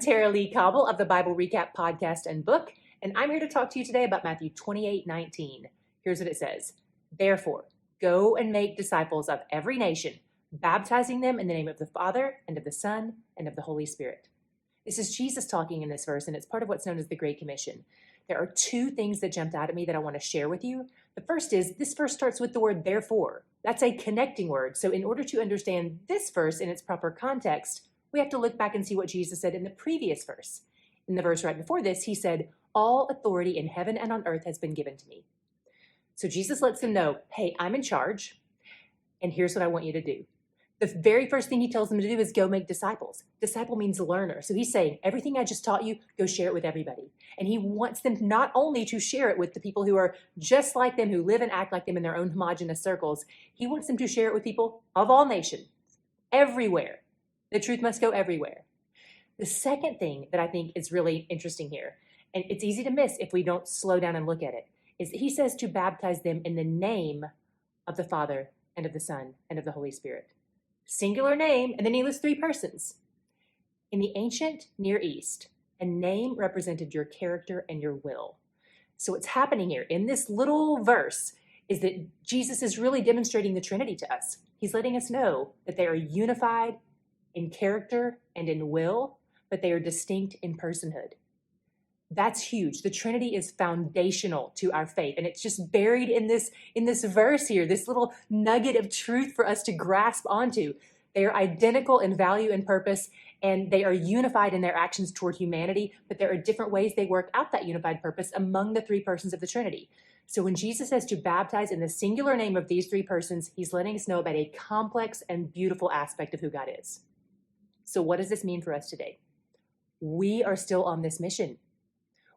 Tara Lee Cobble of the Bible Recap podcast and book, and I'm here to talk to you today about Matthew 28:19. Here's what it says. Therefore, go and make disciples of every nation, baptizing them in the name of the Father and of the Son and of the Holy Spirit. This is Jesus talking in this verse, and it's part of what's known as the Great Commission. There are two things that jumped out at me that I want to share with you. The first is this verse starts with the word therefore. That's a connecting word. So in order to understand this verse in its proper context, we have to look back and see what Jesus said in the previous verse. In the verse right before this, he said, all authority in heaven and on earth has been given to me. So Jesus lets them know, hey, I'm in charge, and here's what I want you to do. The very first thing he tells them to do is go make disciples. Disciple means learner. So he's saying, everything I just taught you, go share it with everybody. And he wants them not only to share it with the people who are just like them, who live and act like them in their own homogenous circles. He wants them to share it with people of all nations, everywhere. The truth must go everywhere. The second thing that I think is really interesting here, and it's easy to miss if we don't slow down and look at it, is that he says to baptize them in the name of the Father and of the Son and of the Holy Spirit. Singular name, and then he lists three persons. In the ancient Near East, a name represented your character and your will. So what's happening here in this little verse is that Jesus is really demonstrating the Trinity to us. He's letting us know that they are unified in character and in will, but they are distinct in personhood. That's huge. The Trinity is foundational to our faith, and it's just buried in this verse here, this little nugget of truth for us to grasp onto. They are identical in value and purpose, and they are unified in their actions toward humanity, but there are different ways they work out that unified purpose among the three persons of the Trinity. So when Jesus says to baptize in the singular name of these three persons, he's letting us know about a complex and beautiful aspect of who God is. So what does this mean for us today? We are still on this mission.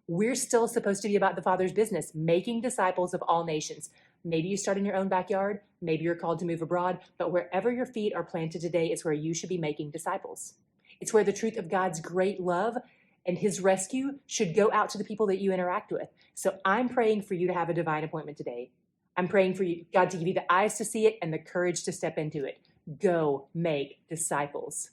We're still supposed to be about the Father's business, making disciples of all nations. Maybe you start in your own backyard. Maybe you're called to move abroad. But wherever your feet are planted today is where you should be making disciples. It's where the truth of God's great love and his rescue should go out to the people that you interact with. So I'm praying for you to have a divine appointment today. I'm praying for you, God to give you the eyes to see it and the courage to step into it. Go make disciples.